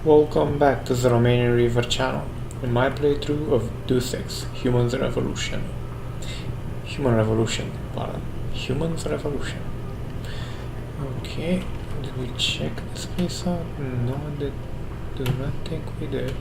Welcome back to the Romanian River channel, in my playthrough of Deus Ex, Humans Revolution. Humans Revolution. Okay, did we check this place out? No, do not think we did.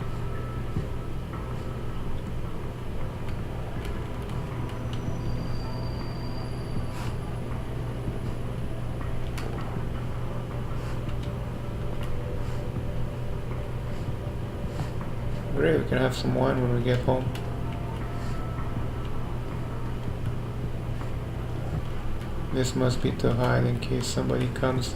Great, we can have some wine when we get home. This must be to hide in case somebody comes.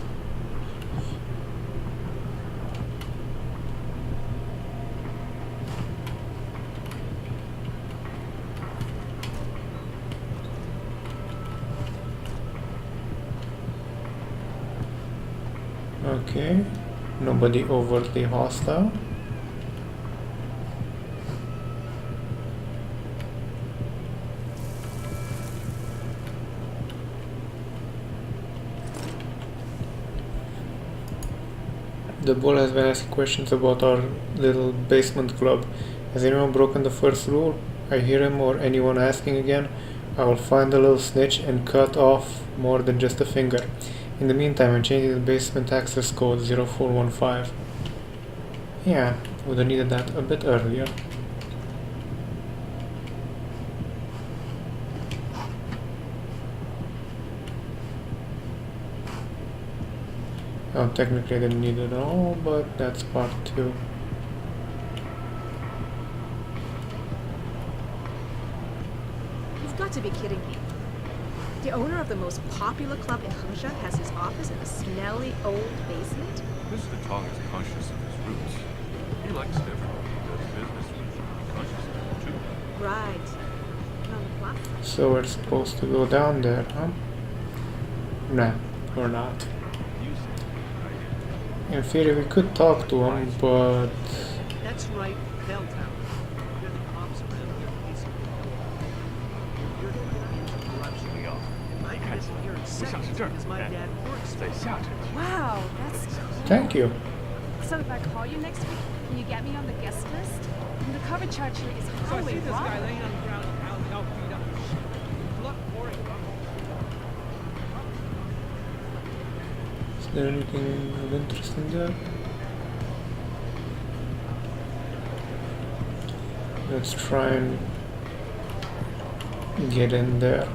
Okay, nobody overtly hostile. The bull has been asking questions about our little basement club. Has anyone broken the first rule? I hear him or anyone asking again, I will find the little snitch and cut off more than just a finger. In the meantime, I'm changing the basement access code 0415. Yeah, would have needed that a bit earlier. Oh, technically I didn't need it at all, but that's part 2. You've got to be kidding me. The owner of the most popular club in Hengsha has his office in a smelly old basement? Mr. Tong is conscious of his roots. He likes everyone he does business with to be conscious of them too. Right. On the plaza. So we're supposed to go down there, huh? Nah, we're not. In theory we could talk to him, but... That's right, Belltown. You're the cops around here, basically. You're into corruption. We are. I can disappear in seconds because my dad works for me. Wow, that's cool. Thank you. So if I call you next week, can you get me on the guest list? And the cover charge here is So I highway see this guy robbery. laying on the ground, how beat up. Look, boring. Is there anything of interest in there? Let's try and get in there,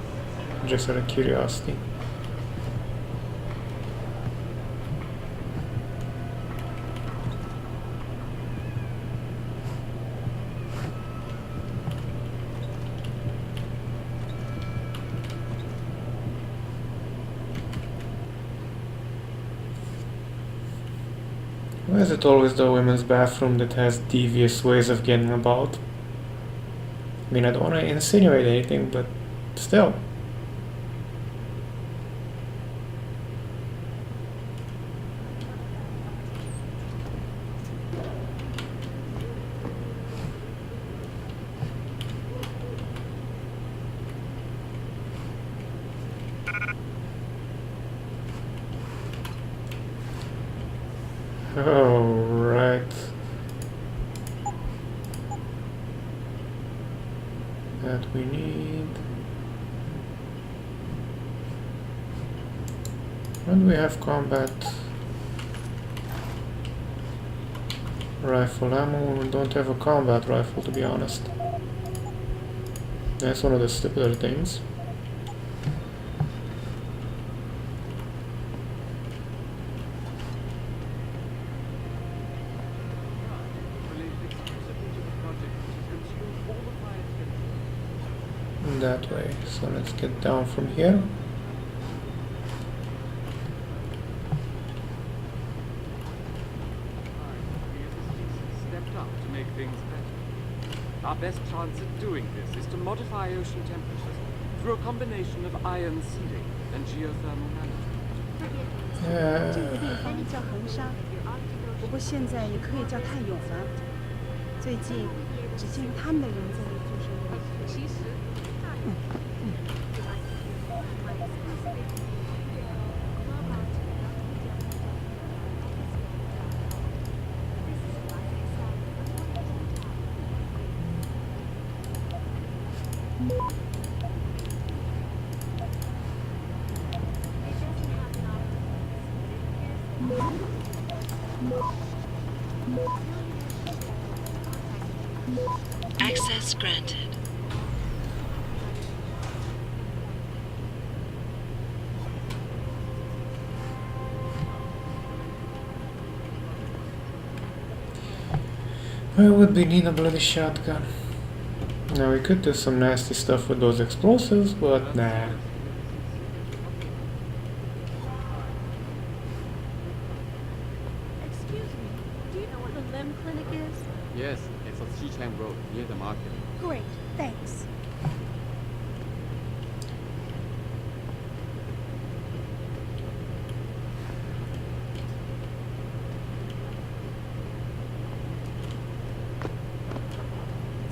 just out of curiosity. Why is it always the women's bathroom that has devious ways of getting about? I mean, I don't want to insinuate anything, but still. Alright. That we need. And we have combat rifle ammo. We don't have a combat rifle, to be honest. That's one of the stupider things. That way. So let's get down from here. Stepped up to make things better. Our best chance at doing this is to modify ocean temperatures through a combination of ion seeding and geothermal management. 这个地方叫恒沙，不过现在也可以叫太永了。最近只见他们的人在那做生意。其实， Access granted. I would be need a bloody shotgun. Now we could do some nasty stuff with those explosives, but nah. Excuse me, do you know where the limb clinic is? Yes, it's on Xichang Road, near the market. Great, thanks.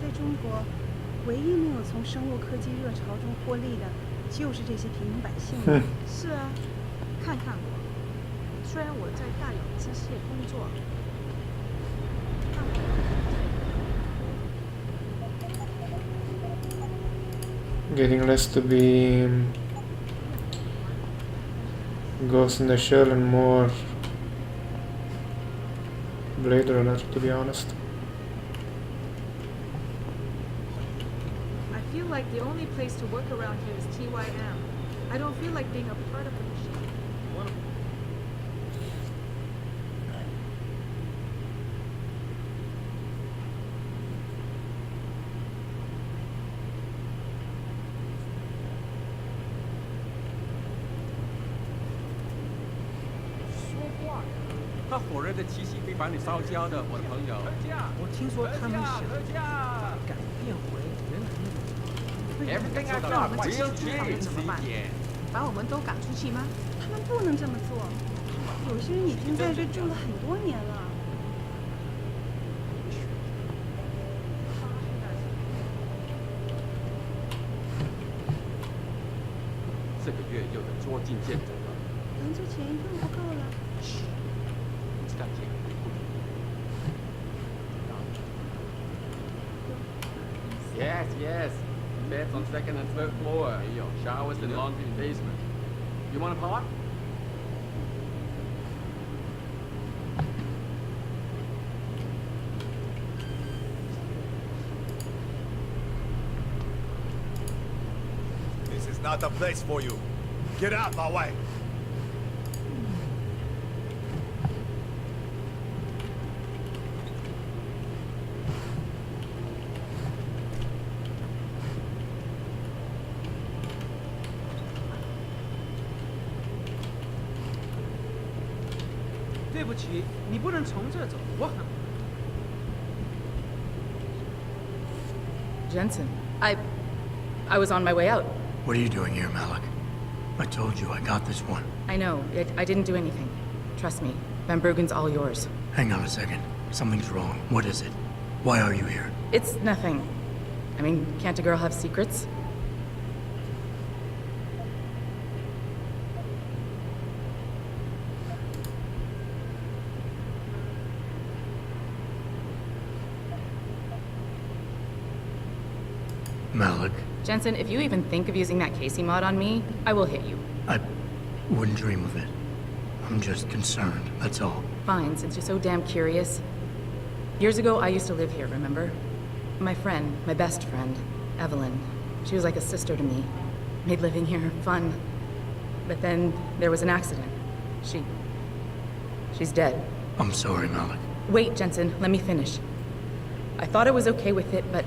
在中国，唯一没有从生物科技热潮中获利的，就是这些平民百姓了。是啊，看看我，虽然我在大有机械工作，但我 Getting less to be Ghost in the Shell and more Blade Runner, to be honest. I feel like the only place to work around here is TYM. I don't feel like being a part of the machine. What 他火热的气息会把你烧焦的，我的朋友。我听说他们想改变回原来那种。Everything I got, real cheap. 怎么办？把我们都赶出去吗？他们不能这么做，有些人已经在这住了很多年了。这个月又得捉襟见肘了。咱这钱又不够了。不知道钱。Yes, yes. Beds on second and third floor. Showers and laundry in basement. You want a part? This is not the place for you. Get out my way. Jensen, I was on my way out. What are you doing here, Malik? I told you I got this one. I know. I didn't do anything. Trust me. Van Bruggen's all yours. Hang on a second. Something's wrong. What is it? Why are you here? It's nothing. I mean, can't a girl have secrets? Malik, Jensen, if you even think of using that Casey mod on me, I will hit you. I wouldn't dream of it. I'm just concerned, that's all. Fine, since you're so damn curious. Years ago, I used to live here, remember? My friend, my best friend, Evelyn. She was like a sister to me. Made living here fun. But then there was an accident. She's dead. I'm sorry, Malik. Wait, Jensen, let me finish. I thought I was okay with it, but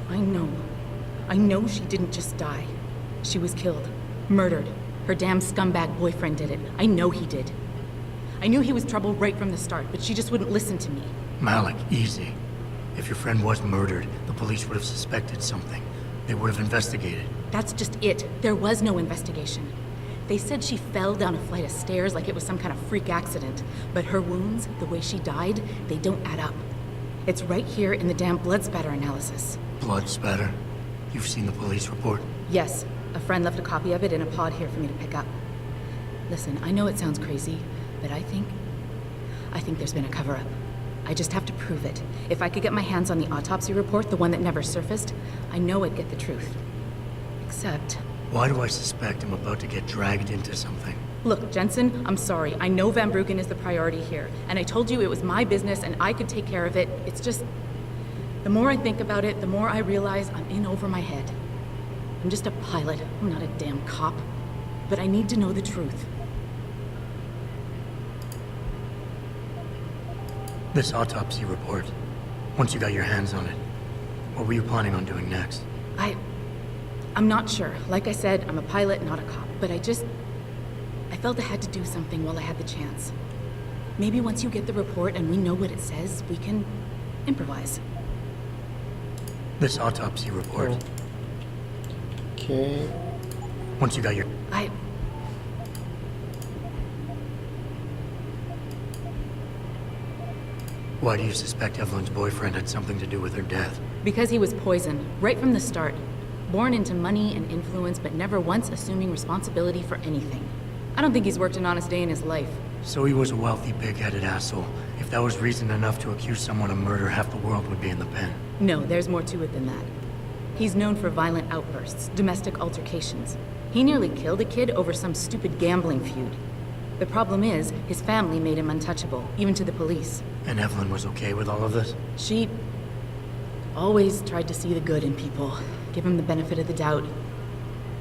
I know she didn't just die. She was killed. Murdered. Her damn scumbag boyfriend did it. I know he did. I knew he was trouble right from the start, but she just wouldn't listen to me. Malik, easy. If your friend was murdered, the police would have suspected something. They would have investigated. That's just it. There was no investigation. They said she fell down a flight of stairs like it was some kind of freak accident. But her wounds, the way she died, they don't add up. It's right here in the damn blood spatter analysis. Blood spatter? You've seen the police report? Yes. A friend left a copy of it in a pod here for me to pick up. Listen, I know it sounds crazy, but I think there's been a cover-up. I just have to prove it. If I could get my hands on the autopsy report, the one that never surfaced, I know I'd get the truth. Except... Why do I suspect I'm about to get dragged into something? Look, Jensen, I'm sorry. I know Van Bruggen is the priority here, and I told you it was my business and I could take care of it. It's just... The more I think about it, the more I realize I'm in over my head. I'm just a pilot. I'm not a damn cop. But I need to know the truth. This autopsy report, once you got your hands on it, what were you planning on doing next? I'm not sure. Like I said, I'm a pilot, not a cop. But I felt I had to do something while I had the chance. Maybe once you get the report and we know what it says, we can improvise. This autopsy report. Oh. Okay. Once you got your... Why do you suspect Evelyn's boyfriend had something to do with her death? Because he was poisoned, right from the start. Born into money and influence, but never once assuming responsibility for anything. I don't think he's worked an honest day in his life. So he was a wealthy, big-headed asshole. If that was reason enough to accuse someone of murder, half the world would be in the pen. No, there's more to it than that. He's known for violent outbursts, domestic altercations. He nearly killed a kid over some stupid gambling feud. The problem is, his family made him untouchable, even to the police. And Evelyn was okay with all of this? She always tried to see the good in people, give him the benefit of the doubt.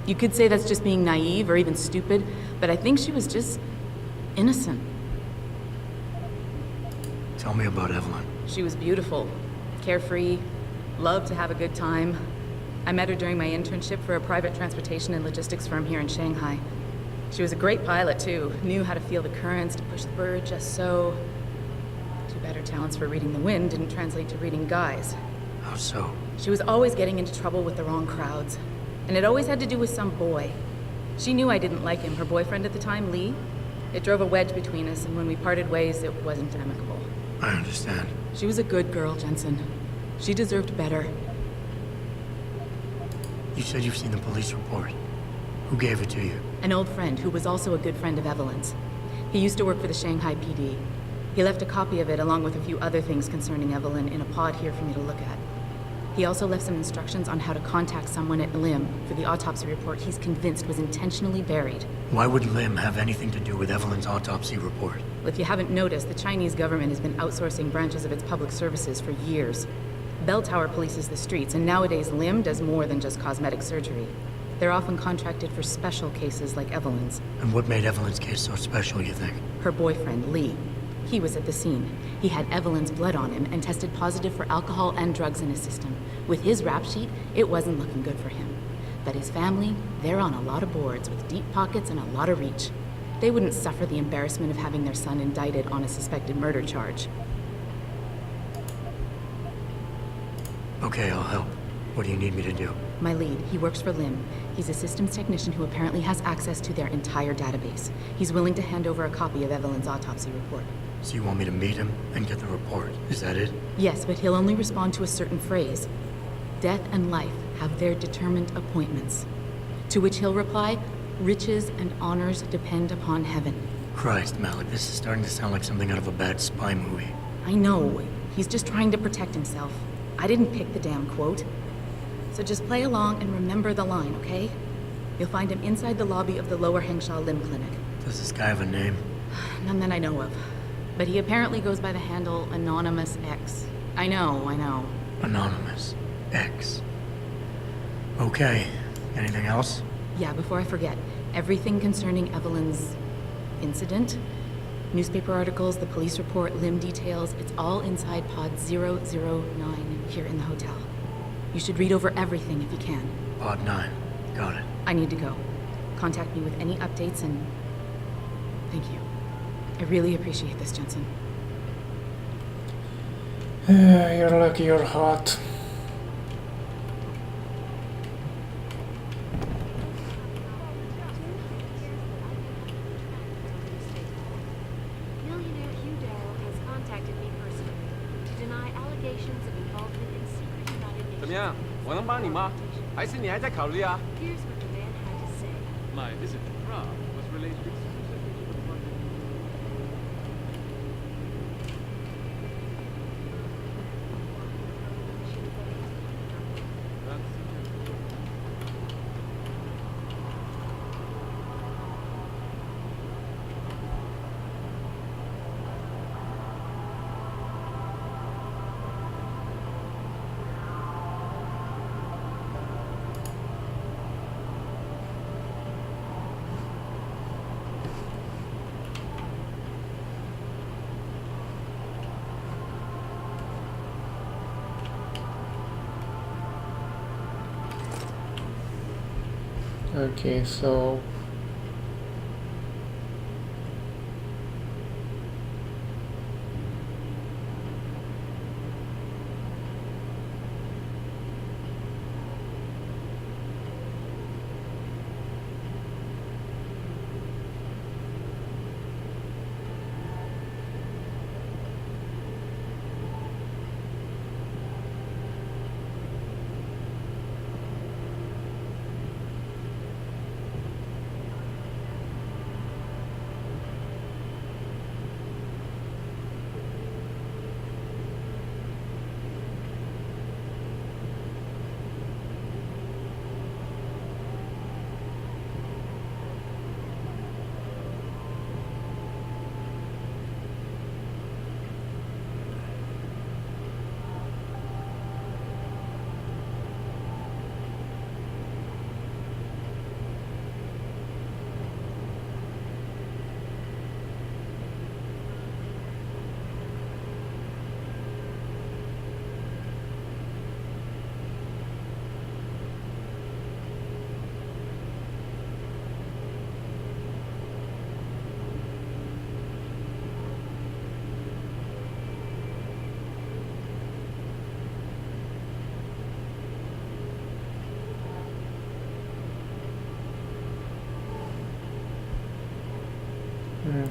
You could say that's just being naive or even stupid, but I think she was just innocent. Tell me about Evelyn. She was beautiful, carefree, loved to have a good time. I met her during my internship for a private transportation and logistics firm here in Shanghai. She was a great pilot, too. Knew how to feel the currents, to push the bird just so. Too bad her talents for reading the wind didn't translate to reading guys. How so? She was always getting into trouble with the wrong crowds. And it always had to do with some boy. She knew I didn't like him. Her boyfriend at the time, Lee. It drove a wedge between us, and when we parted ways, it wasn't amicable. I understand. She was a good girl, Jensen. She deserved better. You said you've seen the police report. Who gave it to you? An old friend who was also a good friend of Evelyn's. He used to work for the Shanghai PD. He left a copy of it along with a few other things concerning Evelyn in a pod here for me to look at. He also left some instructions on how to contact someone at Lim for the autopsy report he's convinced was intentionally buried. Why would Lim have anything to do with Evelyn's autopsy report? Well, if you haven't noticed, the Chinese government has been outsourcing branches of its public services for years. Bell Tower polices the streets, and nowadays Lim does more than just cosmetic surgery. They're often contracted for special cases like Evelyn's. And what made Evelyn's case so special, you think? Her boyfriend, Lee. He was at the scene. He had Evelyn's blood on him and tested positive for alcohol and drugs in his system. With his rap sheet, it wasn't looking good for him. But his family, they're on a lot of boards with deep pockets and a lot of reach. They wouldn't suffer the embarrassment of having their son indicted on a suspected murder charge. Okay, I'll help. What do you need me to do? My lead, he works for Lim. He's a systems technician who apparently has access to their entire database. He's willing to hand over a copy of Evelyn's autopsy report. So you want me to meet him and get the report? Is that it? Yes, but he'll only respond to a certain phrase. Death and life have their determined appointments. To which he'll reply, riches and honors depend upon heaven. Christ, Malik, this is starting to sound like something out of a bad spy movie. I know. He's just trying to protect himself. I didn't pick the damn quote. So just play along and remember the line, okay? You'll find him inside the lobby of the Lower Hengsha Lim Clinic. Does this guy have a name? None that I know of. But he apparently goes by the handle Anonymous X. I know. Anonymous X. Okay. Anything else? Yeah, before I forget, everything concerning Evelyn's incident, newspaper articles, the police report, Lim details, it's all inside pod 009 here in the hotel. You should read over everything if you can. Pod 9. Got it. I need to go. Contact me with any updates and thank you. I really appreciate this, Jensen. You're lucky you're hot. Millionaire Hugh Darrow has contacted me personally to deny allegations of involvement in secret United Nations. 怎么样？我能帮你吗？还是你还在考虑啊？ Here's what the man had to say. My visit to Prague was related exclusively to the project. Okay, so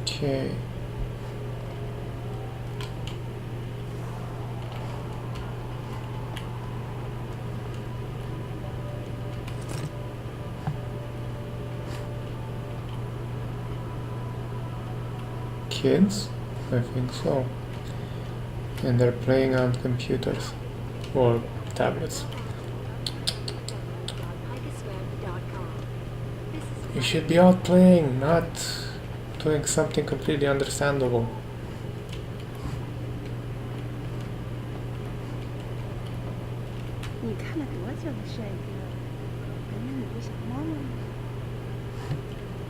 okay. Kids? I think so. And they're playing on computers or tablets. You should be out playing, not doing something completely understandable.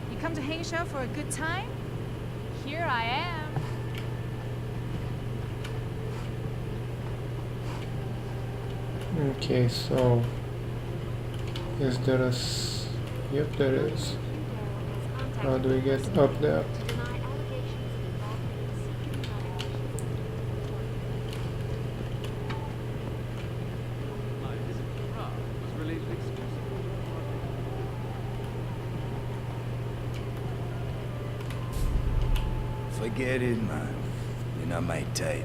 You come to Haisha for a good time? Here I am. Okay, so is there a yep, there is. How do we get up there? My visit to Prague was related exclusively to project. Forget it, man. You're not my type.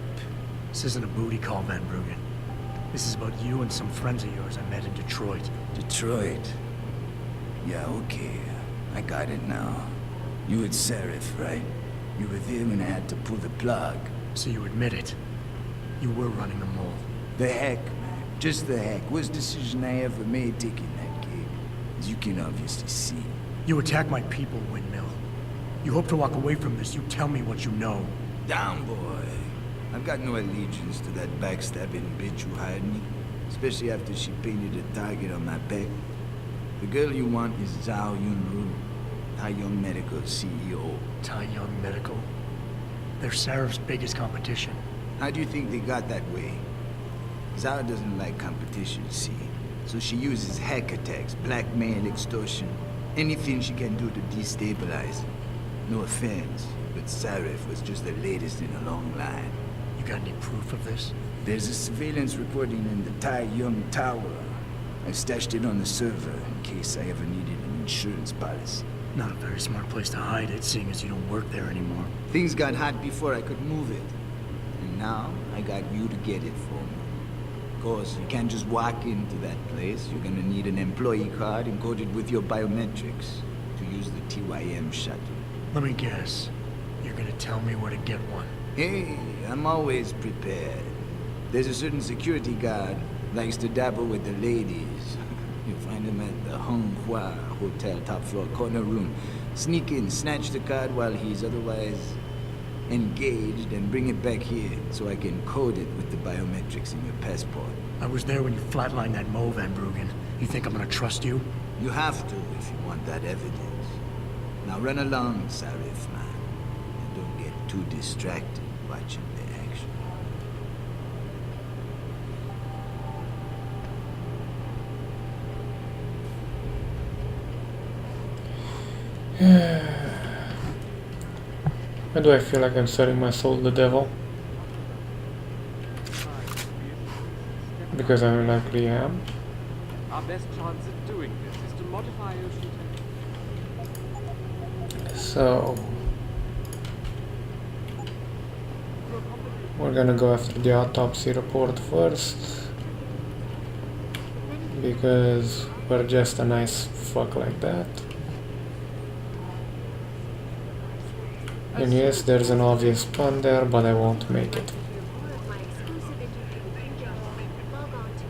This isn't a booty call, Van Bruggen. This is about you and some friends of yours I met in Detroit. Detroit? Yeah, okay. I got it now. You at Serif, right? You were there when I had to pull the plug. So you admit it. You were running the mole. The heck, man. Just the heck. Worst decision I ever made taking that gig. As you can obviously see. You attack my people, Windmill. You hope to walk away from this. You tell me what you know. Down, boy. I've got no allegiance to that backstabbing bitch who hired me. Especially after she painted a target on my back. The girl you want is Zhao Yunru, Tai Young Medical CEO. Tai Young Medical? They're Serif's biggest competition. How do you think they got that way? Zhao doesn't like competition, see? So she uses hack attacks, blackmail, extortion, anything she can do to destabilize. No offense, but Serif was just the latest in a long line. You got any proof of this? There's a surveillance recording in the Tai Young Tower. I stashed it on the server in case I ever needed an insurance policy. Not a very smart place to hide it, seeing as you don't work there anymore. Things got hot before I could move it. And now, I got you to get it for me. Of course, you can't just walk into that place. You're gonna need an employee card encoded with your biometrics to use the TYM shuttle. Let me guess. You're gonna tell me where to get one. Hey, I'm always prepared. There's a certain security guard likes to dabble with the ladies. You'll find him at the Hong Hua Hotel top floor corner room. Sneak in, snatch the card while he's otherwise engaged, and bring it back here so I can code it with the biometrics in your passport. I was there when you flatlined that Mo, Van Bruggen. You think I'm gonna trust you? You have to if you want that evidence. Now run along, Sarif, man. And don't get too distracted watching the action. Why do I feel like I'm selling my soul to the devil? Because I likely am. Our best chance of doing this is to modify ocean temperature. So we're gonna go after the autopsy report first, because we're just a nice fuck like that. And yes, there's an obvious pun there, but I won't make it. My exclusive interview with Deus. Log on to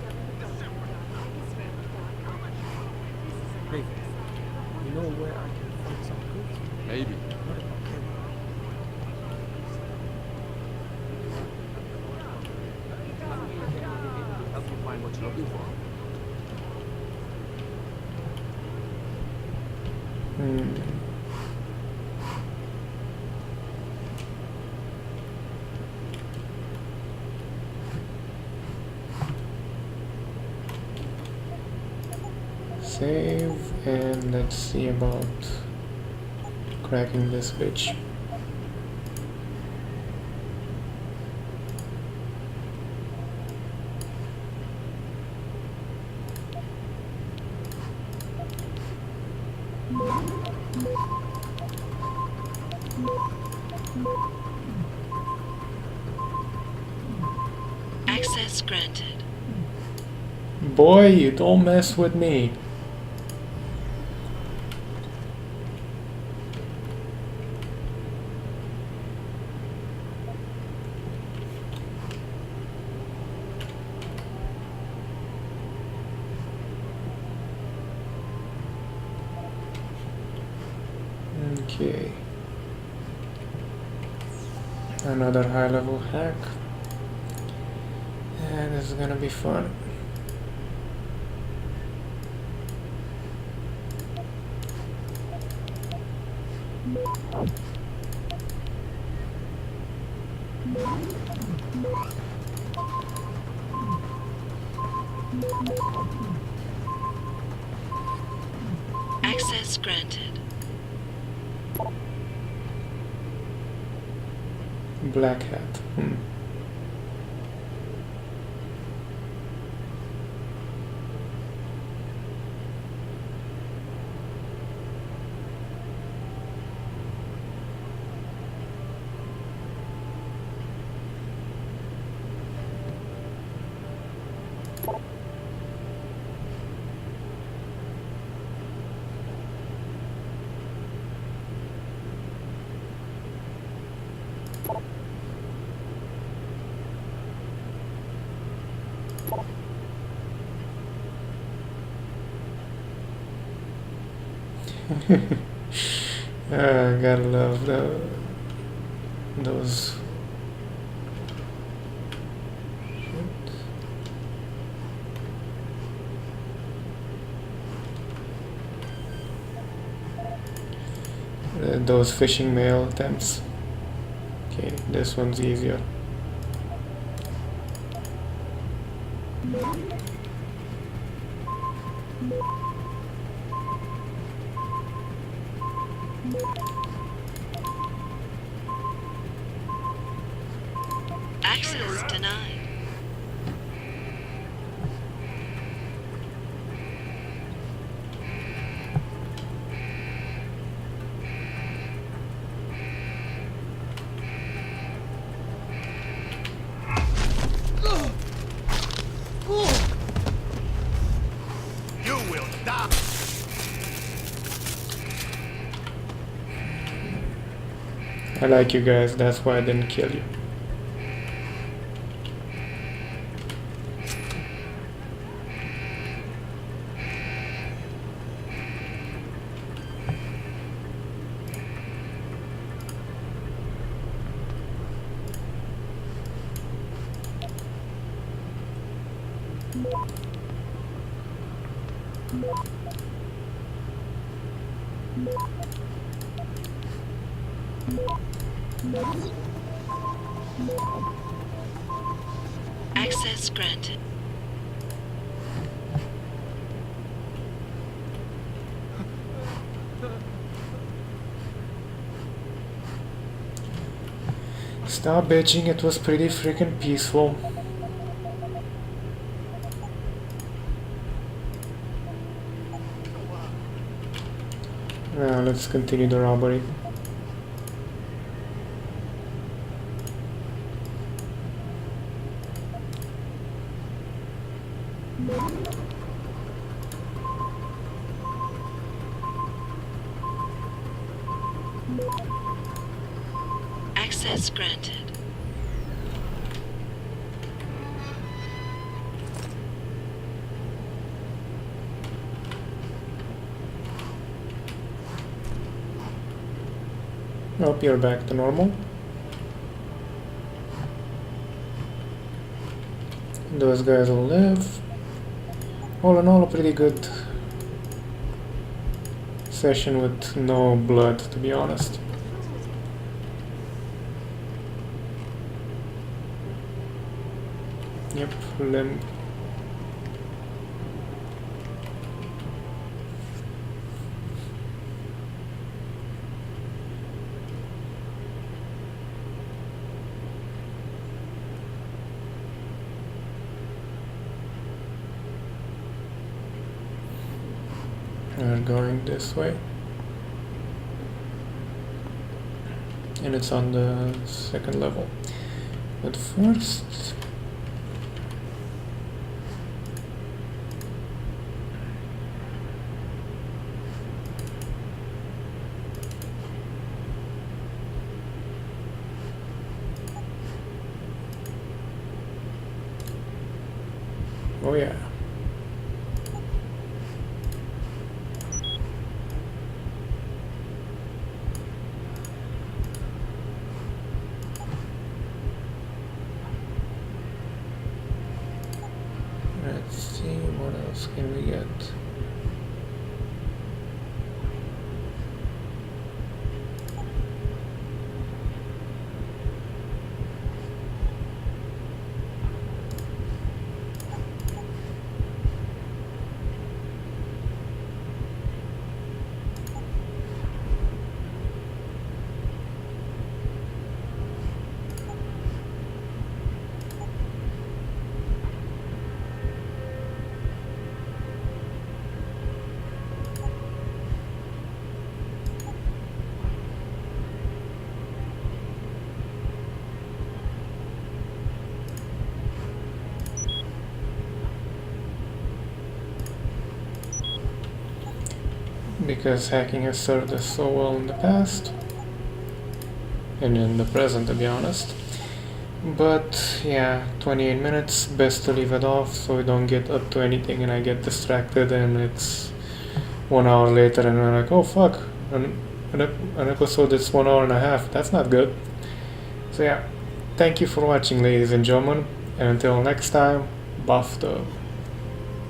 www.habitual.com. Hey, you know where I can find some goods? Maybe. What about Kevin? Help you find what you're looking for. Save, and let's see about cracking this bitch. Access granted. Boy, you don't mess with me. Okay. Another high-level hack. And this is gonna be fun. Access granted. Black hat. Gotta love those. Those phishing mail attempts. Okay, this one's easier. Access denied. You will die. I like you guys, that's why I didn't kill you. Access granted. Stop bitching, it was pretty freaking peaceful. Now let's continue the robbery. Access granted. Nope, you're back to normal. Those guys will live. All in all, a pretty good session with no blood, to be honest. Yep, limb. We're going this way. And it's on the second level. But first... oh yeah. Let's see, what else can we get? Because hacking has served us so well in the past, and in the present, to be honest. But yeah, 28 minutes, best to leave it off so we don't get up to anything and I get distracted and it's 1 hour later and we're like, oh fuck, an episode that's 1 hour and a half, that's not good. So yeah, thank you for watching, ladies and gentlemen, and until next time, buff the